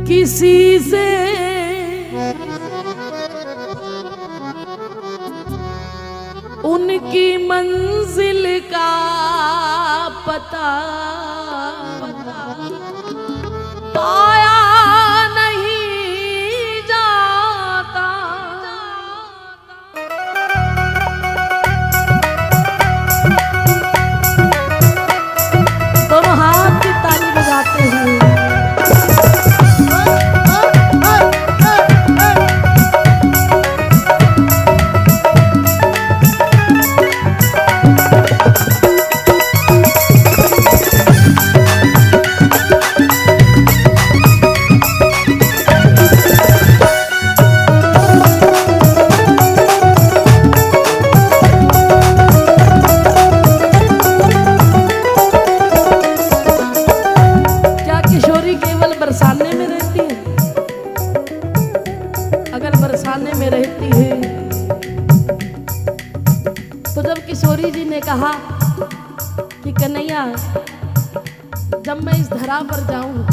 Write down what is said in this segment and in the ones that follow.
किसी से उनकी मंजिल का पता पाया नहीं जाता। दोनों हाथ की ताली बजाते हुए कहा कि कन्हैया जब मैं इस धरा पर जाऊं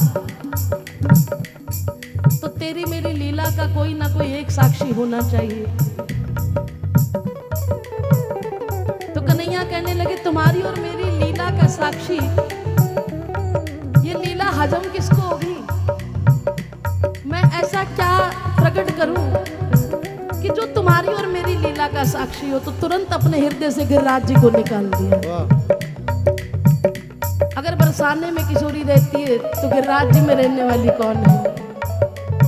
तो तेरी मेरी लीला का कोई ना कोई एक साक्षी होना चाहिए। तो कन्हैया कहने लगे तुम्हारी और मेरी लीला का साक्षी ये लीला हजम किसको होगी? मैं ऐसा क्या प्रकट करूं कि जो तुम्हारी और मेरी लीला का साक्षी हो? तो तुरंत अपने हृदय से गिरिराज जी को निकाल दिया। अगर बरसाने में किशोरी रहती है तो गिरिराज जी में रहने वाली कौन है?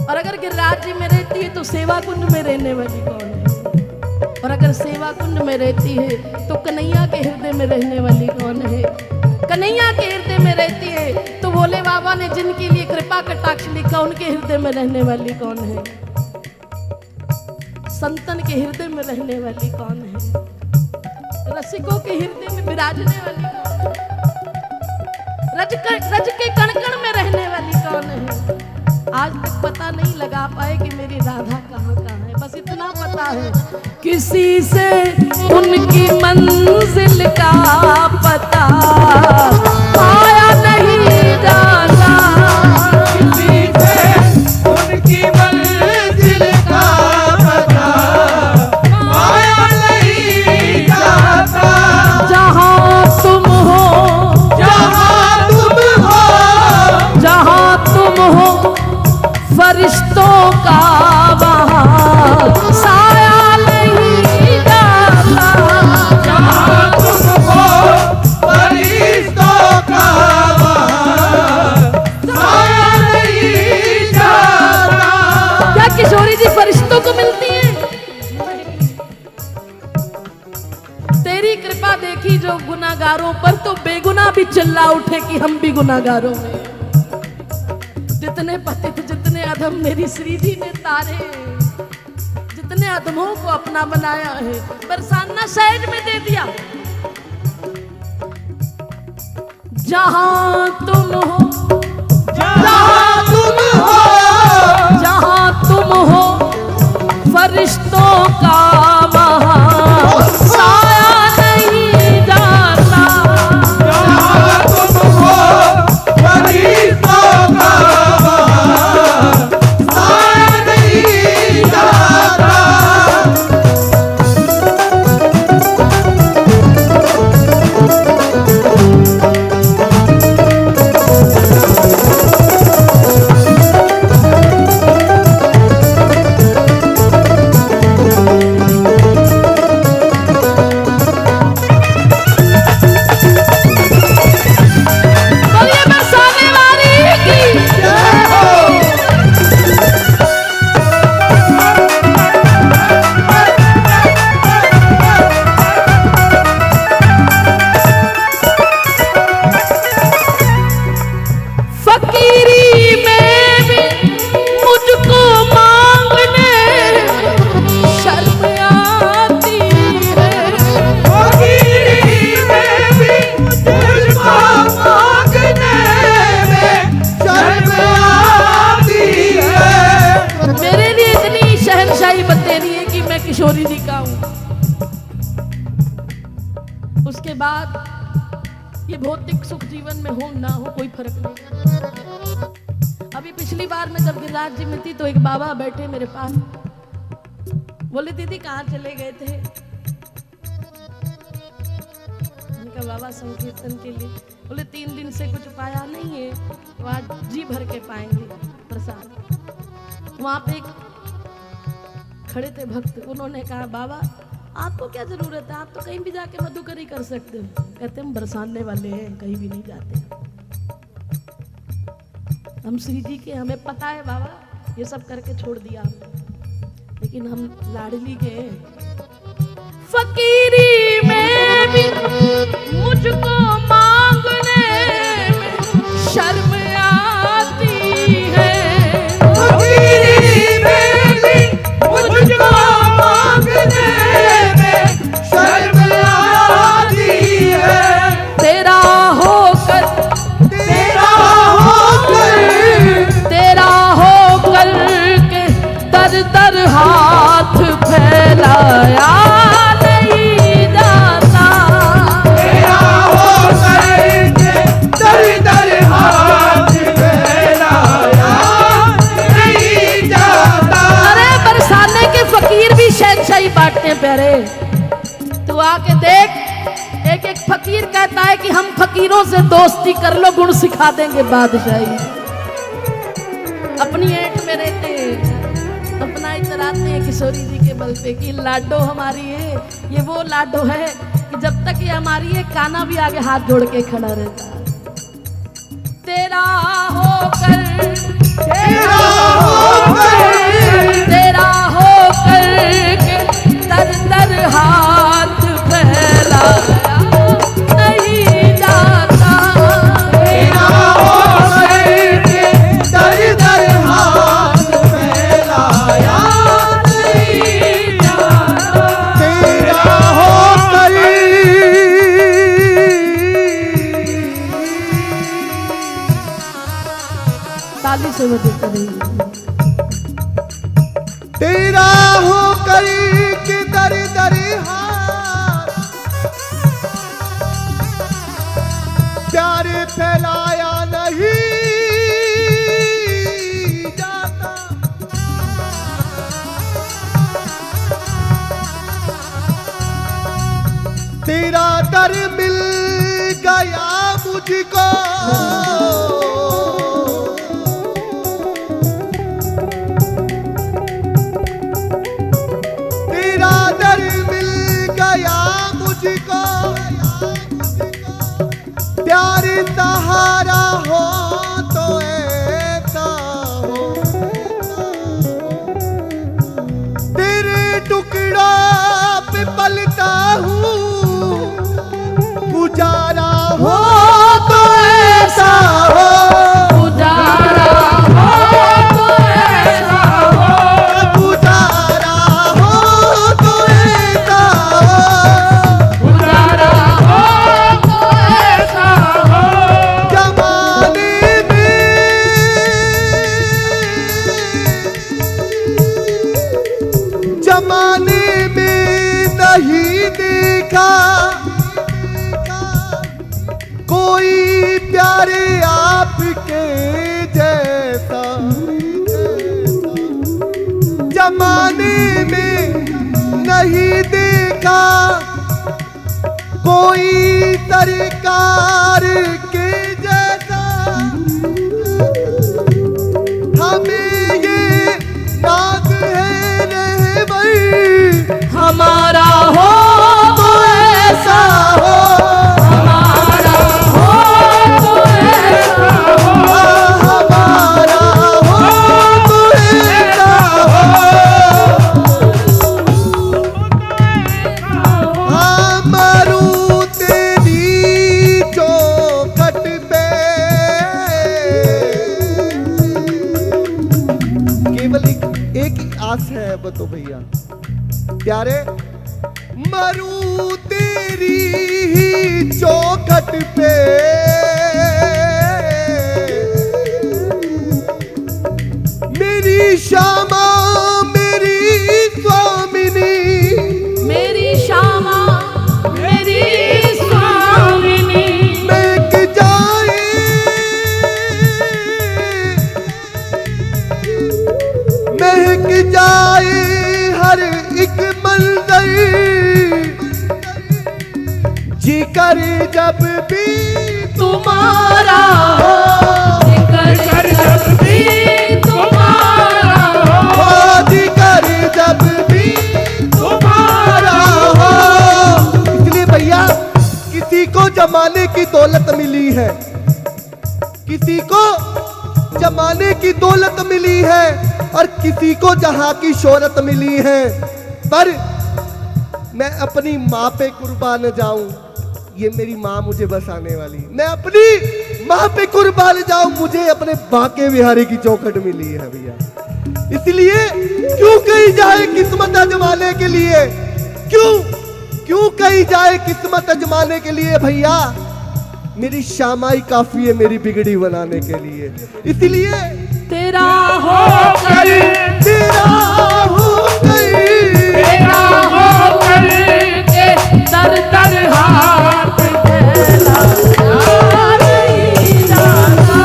और अगर गिरिराज जी में रहती है तो सेवा कुंड में रहने वाली कौन है? और अगर सेवा कुंड में रहती है तो कन्हैया के हृदय में रहने वाली कौन है? कन्हैया के हृदय में रहती है तो भोले बाबा ने जिनके लिए कृपा कटाक्ष लिखा उनके हृदय में रहने वाली कौन है? संतन के हृदय में रहने वाली कौन है? रसिकों के हृदय में विराजने वाली कौन है? रज के कण कण में रहने वाली कौन है? आज तक पता नहीं लगा पाए कि मेरी राधा कहाँ कहाँ है। बस इतना पता है किसी से उनकी मंजिल का पता पाया नहीं जाता। किसी से उनकी मंजिल का पता पाया नहीं जाता। जहाँ तुम हो जहाँ तुम हो जहाँ तुम हो फरिश्तों का वहाँ साया नहीं जाता। जहाँ तुम हो फरिश्तों का वहाँ साया नहीं जाता। क्या किशोरी जी फरिश्तों को मिलती है? तेरी कृपा देखी जो गुनाहगारों पर तो बेगुनाह भी चिल्ला उठे कि हम भी गुनाहगारों में। जितने पतित जितने अधम मेरी श्री जी ने तारे, जितने अधमों को अपना बनाया है बरसाना साइड में दे दिया। जहां तुम हो जहाँ तुम हो जहां तुम हो फरिश्तों का वहाँ साया नहीं जाता। जहाँ तुम हो फरिश्तों का वहाँ साया नहीं जाता। बोलिए बरसाने वाली की जय हो। फकीरी में भी मुझको मांगने शर्म आती है। फकीरी में भी तुझको मांगने में शर्म आती है। मेरे लिए इतनी शहनशाही बतेरी है कि मैं किशोरी जी का हूँ। उसके बाद ये भौतिक सुख जीवन में हो ना हो कोई फर्क नहीं। अभी पिछली बार मैं जब गिरिराज जी में थी तो एक बाबा बैठे मेरे पास, बोले दीदी कहाँ चले गए थे? उनका बाबा संकीर्तन के लिए। बोले 3 दिन से कुछ पाया नहीं है, तो आज जी भर के पाएंगे प्रसाद। वहां पे एक खड़े थे भक्त, उन्होंने कहा बाबा आपको क्या जरूरत है, आप तो कहीं भी जाके मधुकरी कर सकते हो। कहते हम बरसाने वाले हैं, कहीं भी नहीं जाते, हम श्री जी के, हमें पता है बाबा, ये सब करके छोड़ दिया हमने, लेकिन हम लाडली के फकीरी में भी मुझको मांगने में शर्म आती है। फकीरी में भी मुझको मांगने में शर्म आती है। तेरा होकर के दर दर हाथ फैलाया नहीं जाता। तेरा होकर के दर दर हाथ फैलाया नहीं जाता। अरे बरसाने के फकीर भी शहंशाही बांटते प्यारे, तू आके देख, एक एक फकीर कहता है कि हम फकीरों से दोस्ती कर लो, गुण सिखा देंगे बादशाही। अपनी ऐंठ में रहते हैं, अपना इतराते हैं किशोरी जी के बल पे कि लाडो हमारी है। ये वो लाडो है कि जब तक ये हमारी है, काना भी आगे हाथ जोड़ के खड़ा रहता है। तेरा होकर के दर दर हाथ फैलाया नहीं जाता। तेरा होकर के दर दर हाथ फैलाया नहीं जाता। तेरा होकर ताली से वो देता रही। तेरा होकर के दर दर हाथ प्यार फैलाया नहीं जाता। तेरा दर मिल गया मुझको, तेरा दर मिल गया मुझको, प्यार सहारा हो तो ऐसा हो। तेरे टुकड़ा पे पलता हूँ, गुजारा हो तो ऐसा हो। गुजारा हो तो ऐसा हो, गुजारा हो तो ऐसा हो। गुजारा हो तो ऐसा हो। जमाने में नहीं देखा कोई प्यारे आपके जैसा। जमाने में नहीं देखा कोई सरकार के जैसा। हमें ये नाज है रहबर, हमारा हो तो ऐसा हो, हमारा हो तो ऐसा हो, हमारा हो तो ऐसा हो। मरू तेरी चौखट पे, केवल एक ही आस है बतो भैया प्यारे, मरू तेरी ही चौखट पे। मेरी श्यामा मेरी स्वामिनी, मेरी श्यामा मेरी स्वामिनी। महक जाए महक जाए हर एक मंजर, जी करे जब भी तुम्हारा हो, जिक्र जब भी तुम्हारा हो, जी करे जब भी तुम्हारा हो। इसलिए भैया किसी को जमाने की दौलत मिली है, किसी को जमाने की दौलत मिली है और किसी को जहां की शोहरत मिली है, पर मैं अपनी माँ पे कुर्बान जाऊं, ये मेरी माँ मुझे बसाने वाली, मैं अपनी माँ पे कुर्बान जाऊं, मुझे अपने बांके बिहारी की चौखट मिली है भैया। इसलिए क्यों कही जाए किस्मत आजमाने के लिए, क्यों कही जाए किस्मत आजमाने के लिए भैया, मेरी शामाई काफी है मेरी बिगड़ी बनाने के लिए। इसलिए तेरा होकर, तेरा होकर, तेरा होकर के दर दर हाथ फैलाया नहीं जाता,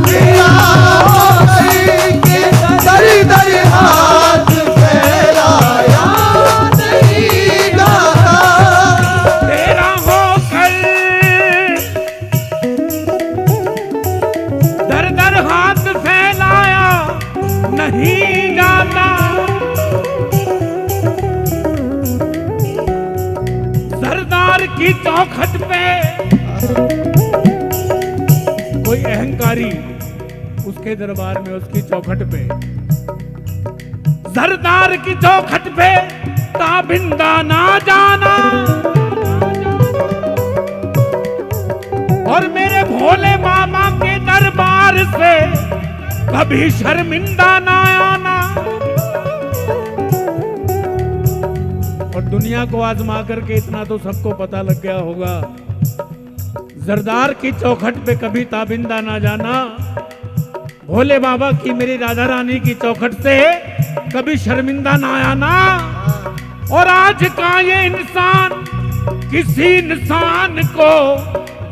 तेरा होकर के दर दर हाथ फैलाया नहीं जाता, तेरा होकर दर दर हाथ फैलाया नहीं जाता, सरदार की चौखट पे कोई अहंकारी उसके दरबार में उसकी चौखट पे, सरदार की चौखट पे ताबिंदा ना जाना, और मेरे भोले बाबा के दरबार से कभी शर्मिंदा ना आना। और दुनिया को आजमा करके इतना तो सबको पता लग गया होगा, जरदार की चौखट पे कभी ताबिंदा ना जाना, भोले बाबा की मेरी राधा रानी की चौखट से कभी शर्मिंदा ना आना। और आज का ये इंसान किसी इंसान को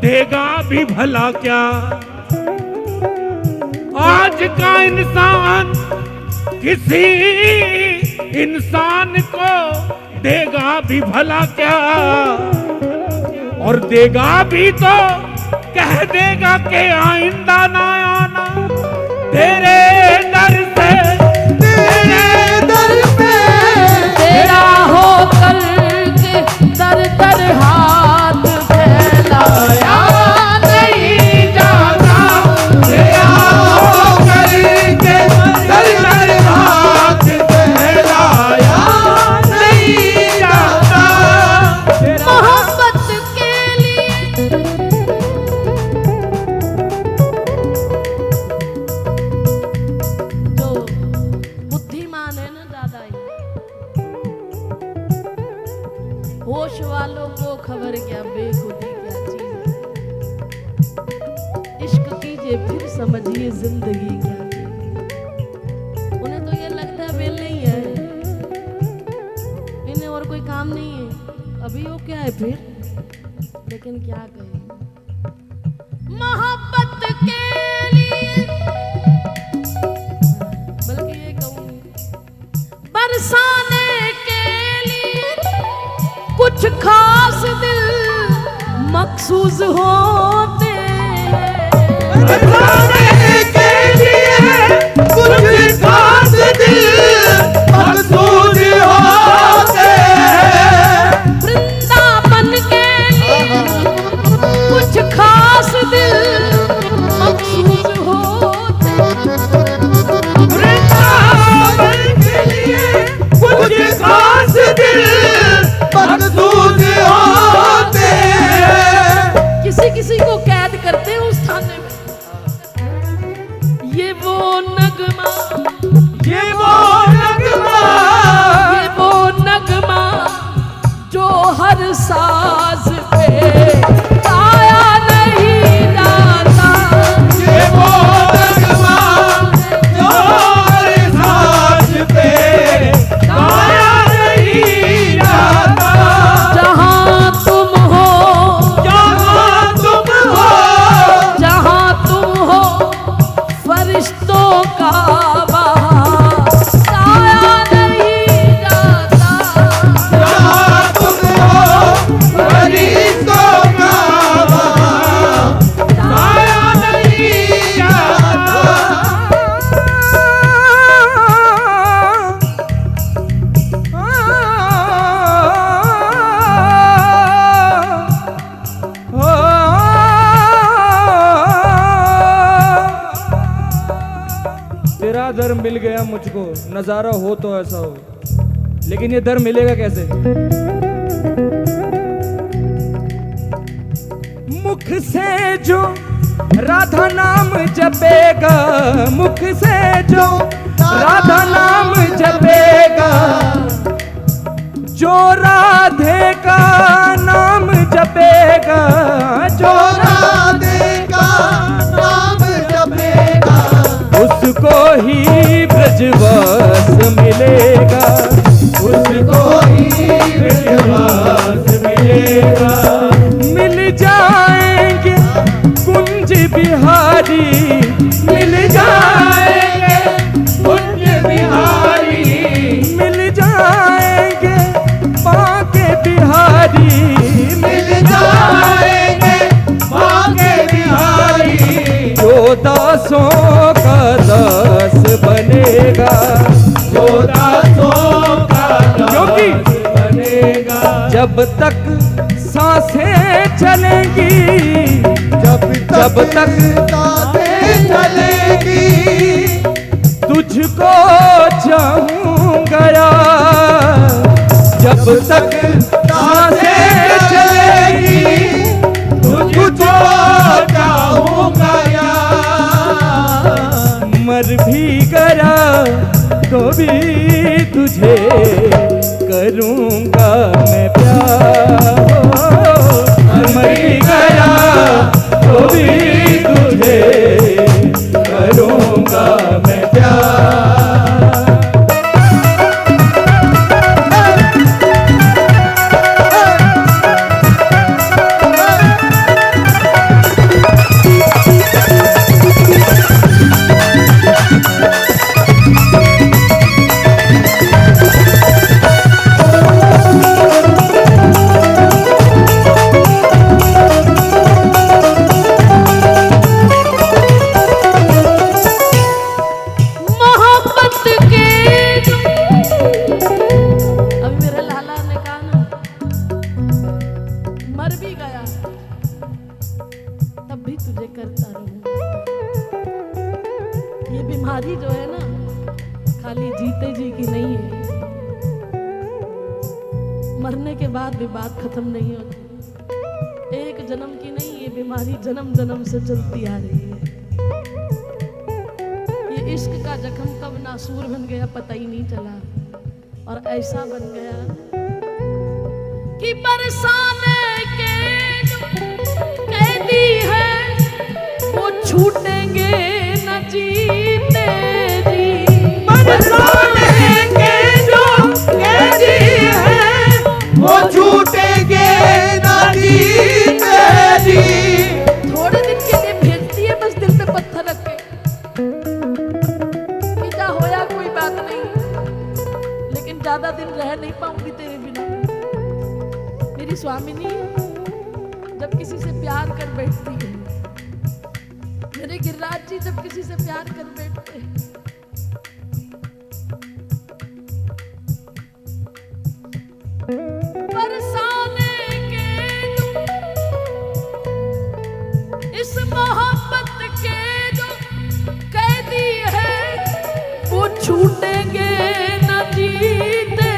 देगा भी भला क्या, आज का इंसान किसी इंसान को देगा भी भला क्या, और देगा भी तो कह देगा कि आइंदा ना आना, तेरे दर से, तेरे दर पे तेरा होकर के दर दर हाथ फैलाया नहीं जाता, तेरा होकर के दर दर हाथ फैलाया नहीं जाता, मोहब्बत के लिए जो बुद्धिमान है ना दादा, होश वालों को खबर क्या बेखुदी क्या चीज, इश्क कीजिए फिर समझिए जिंदगी क्या चीज। उन्हें तो ये लगता है बेल नहीं है, इन्हें और कोई काम नहीं है, अभी वो क्या है फिर, लेकिन क्या कहें मोहब्बत के लिए, बल्कि ये कहूँ बरसाने के लिए कुछ खास दिल मखसूस होते हैं, बरसाने के लिए कुछ खास दिल मखसूस होते हैं, वृंदावन के लिए कुछ खास दिल मखसूस होते हैं, वृंदावन के लिए कुछ खास दिल मखसूस होते हैं। किसी किसी को कैद करते हैं उस थाने में, ये वो नगमा, ये वो नगमा, ये वो नगमा जो हर साज पे गाया नहीं जाता, ये वो नगमा जो हर सांस पे गाया नहीं जाता, जहां तुम हो, जहाँ तुम हो, जहां तुम हो फरिश्तों का बहार तेरा दर मिल गया मुझको, नजारा हो तो ऐसा हो, लेकिन ये दर मिलेगा कैसे? मुख से जो राधा नाम जपेगा, मुख से जो राधा नाम जपेगा, जो राधे का नाम जपेगा, जो राधे का नाम जपेगा, उसको ही ब्रजवास मिलेगा, उसको ही ब्रजवास मिलेगा। मिल जाएंगे कुंज बिहारी, मिल जाएंगे कुंज बिहारी, मिल जाएंगे बांके बिहारी, मिल जाएंगे बांके बिहारी, जो दासों का दास बनेगा, जो दासों का क्योंकि बनेगा। जब तक सांसें चलेंगी, जब जब तक सांसें चलेगी, तुझको चाहूंगा यार, जब तक सांसें चलेगी, तुझको चाहूंगा यार, मर भी गया तो भी तुझे करूंगा मैं प्यार, मर भी गया तो भी तुझे करूंगा मैं प्यार। मोहब्बत के अभी मेरे लाला ने कहा ना, मर भी गया तब भी तुझे करता रहूंगा। ये बीमारी जो है ना, खाली जीते जी की नहीं है, मरने के बाद भी बात खत्म नहीं होती। एक जन्म की नहीं, ये बीमारी जन्म जन्म से चलती आ रही है। ये इश्क का जख्म कब नासूर बन गया पता ही नहीं चला, और ऐसा बन गया कि बरसाने के जो कैदी है वो छूटेंगे न जीते जी। बरसाने के जो कैदी हैं, वो छूटेंगे ना जीते जी। थोड़े दिन के लिए भेजती है बस दिल पे पत्थर रख के कि जा होया कोई बात नहीं, लेकिन ज्यादा दिन रह नहीं पाऊंगी तेरे बिना। मेरी स्वामिनी जब किसी से प्यार कर बैठती है, मेरे गिरिराज जी जब किसी से प्यार कर बैठते हैं, बरसाने के जो इस मोहब्बत के जो कैदी है वो छूटेंगे न जीते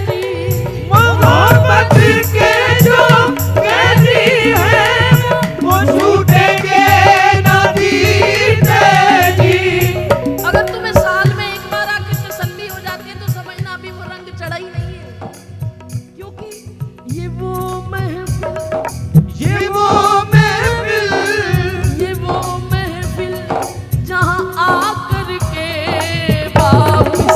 जी। मोहब्बत के जो कैदी हैं, वो छूटेंगे ना जीते जी। अगर तुम्हें साल में एक बार आकर तसल्ली हो जाती है तो समझना अभी वो रंग चढ़ा ही नहीं है, क्योंकि ये वो महफिल, ये वो महफिल, ये वो महफिल जहां आकर के वापिस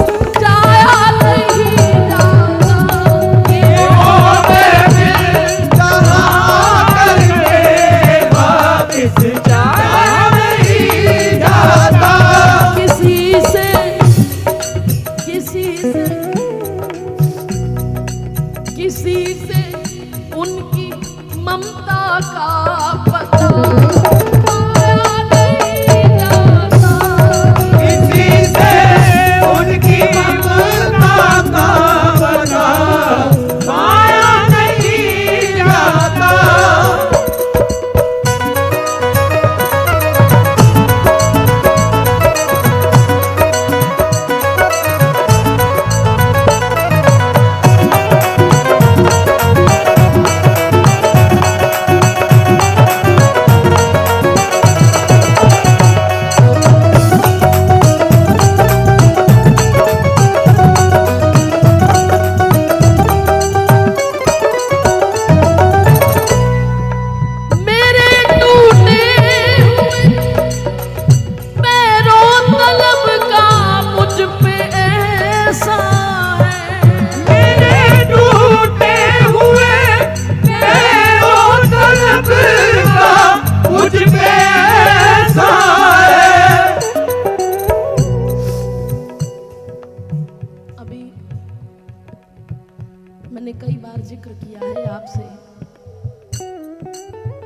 जिक्र किया है आपसे।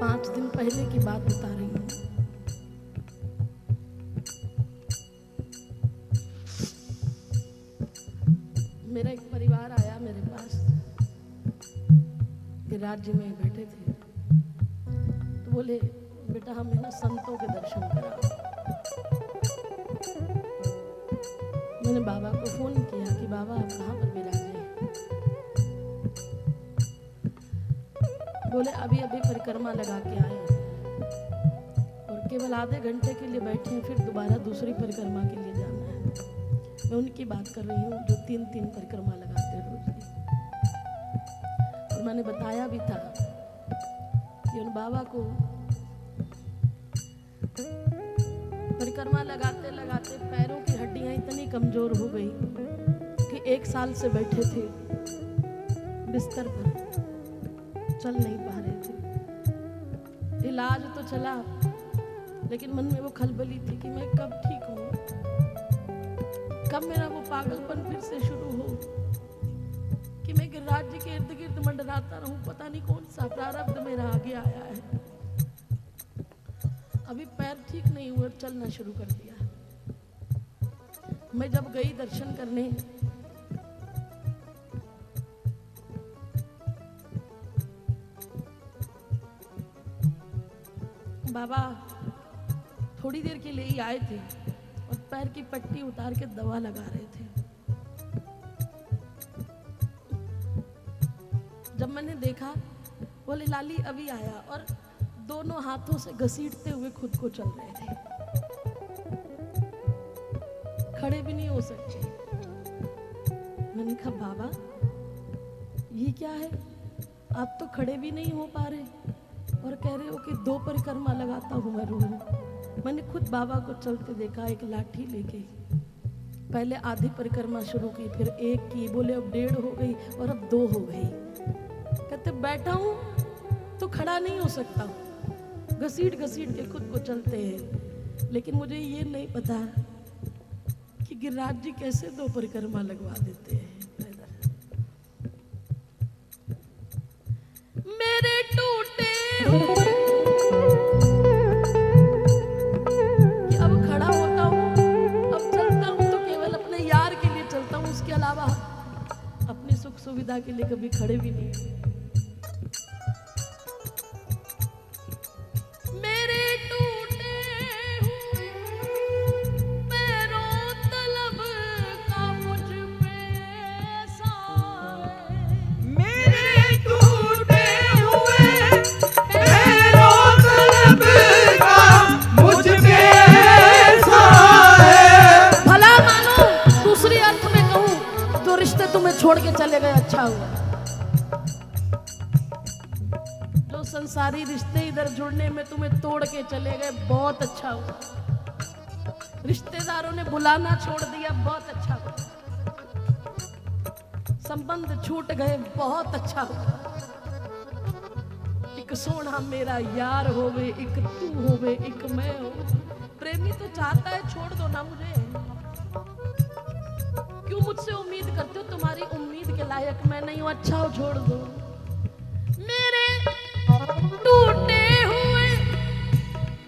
5 दिन पहले की बात बता रही हूँ। मेरा एक परिवार आया मेरे पास, कि राज्य में बैठे थे, तो बोले बेटा हमें ना संतों के दर्शन कराओ। मैंने बाबा को फोन किया कि बाबा आप कहाँ पर विराजे हैं? बोले अभी अभी परिक्रमा लगा के आए हैं और केवल आधे घंटे के लिए बैठे हैं, फिर दोबारा दूसरी परिक्रमा के लिए जाना है। मैं उनकी बात कर रही हूँ जो 3-3 परिक्रमा लगाते हैं रोज की। और मैंने बताया भी था कि उन बाबा को परिक्रमा लगाते लगाते पैरों की हड्डियां इतनी कमजोर हो गई कि 1 साल से बैठे थे बिस्तर पर, चल नहीं पा रहे थे। इलाज तो चला, लेकिन मन में वो खलबली थी कि मैं कब ठीक हूँ, कब मेरा वो पागलपन फिर से शुरू हो कि मैं गिरिराज जी के इर्द गिर्द मंडराता रहूं। पता नहीं कौन सा प्रारब्ध मेरा आगे आया है। अभी पैर ठीक नहीं हुए, चलना शुरू कर दिया। मैं जब गई दर्शन करने, बाबा थोड़ी देर के लिए ही आए थे और पैर की पट्टी उतार के दवा लगा रहे थे। जब मैंने देखा, बोले लाली अभी आया, और दोनों हाथों से घसीटते हुए खुद को चल रहे थे, खड़े भी नहीं हो सकते। मैंने कहा बाबा ये क्या है, आप तो खड़े भी नहीं हो पा रहे और कह रहे हो कि 2 परिक्रमा लगाता हूं मैं रोज। मैंने खुद बाबा को चलते देखा, एक लाठी लेके। पहले आधी परिक्रमा शुरू की, फिर 1 की, बोले अब 1.5 हो गई और अब 2 हो गई। कहते बैठा हूं तो खड़ा नहीं हो सकता, घसीट घसीट के खुद को चलते हैं। लेकिन मुझे ये नहीं पता कि गिरिराज जी कैसे 2 परिक्रमा लगवा देते हैं। मेरे टूटे कि अब खड़ा होता हूँ, अब चलता हूँ तो केवल अपने यार के लिए चलता हूँ, उसके अलावा अपनी सुख सुविधा के लिए कभी खड़े भी नहीं। छोड़ के चले गए अच्छा हुआ। जो संसारी रिश्ते इधर जुड़ने में तुम्हें तोड़ के चले गए, बहुत अच्छा हुआ। रिश्तेदारों ने बुलाना छोड़ दिया, बहुत अच्छा हुआ। संबंध छूट गए, बहुत अच्छा हुआ। एक सोना मेरा यार होवे, एक तू होवे, एक मैं हो। प्रेमी तो चाहता है छोड़ दो ना मुझे, क्यों मुझसे उम्मीद करते हो? तुम्हारी उम्मीद के लायक मैं नहीं हूं, अच्छा हो छोड़ दो। मेरे टूटे हुए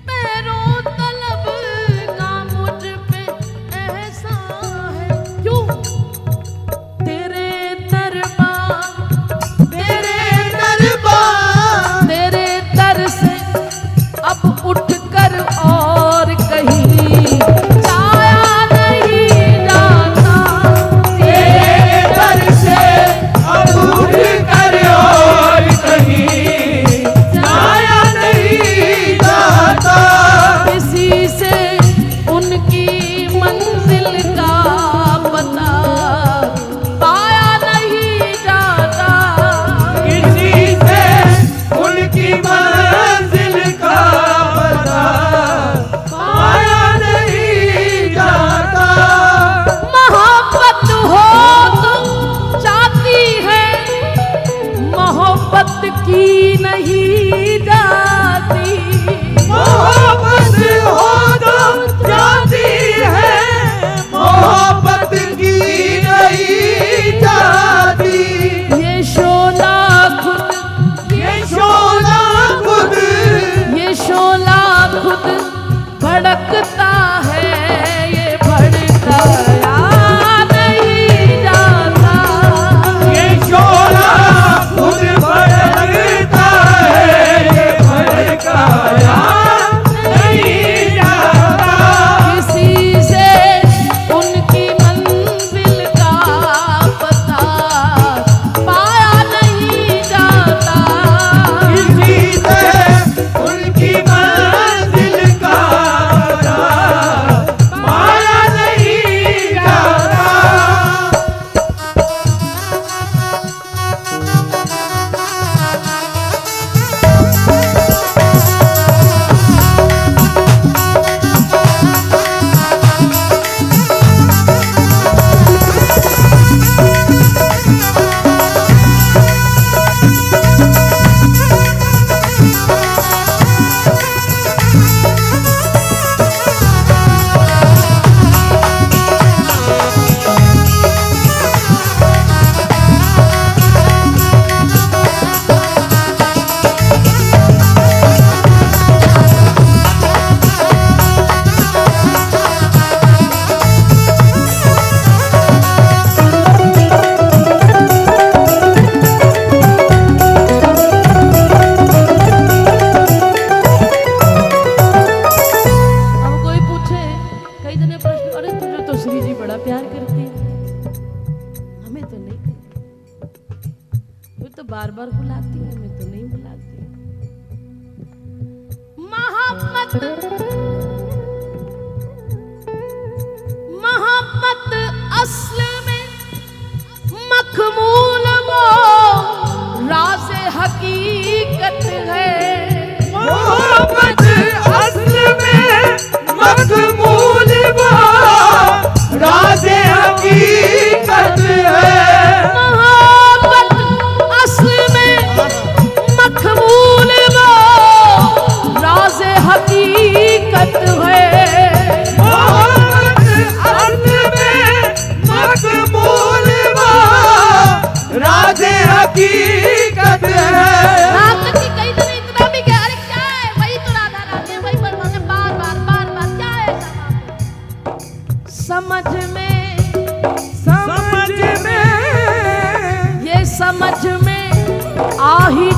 पैरों तलब का मुझ पे एहसान है, क्यों? तेरे दरबार तेरे दर से अब उठ कर और कहीं जाया नहीं जाता। तेरे दर से अब उठ कर बड़ा प्यार करती है, हमें तो नहीं करती। वो तो बार बार बुलाती है, हमें तो नहीं बुलाती। मोहब्बत मोहब्बत असल में मखमूल वो राज हकीकत है। मोहब्बत असल में मखमूल वो राज हकीकत है। मोहब्बत असल में मखमूल वो राज हकीकत है। मोहब्बत असल में मखमूल वो राज हकीकत है। रात की कई दिन इतना भी कह रहे क्या है, वही तो राधा राधे, वही परमाने बार बार क्या है समझ में ये समझ में आ ही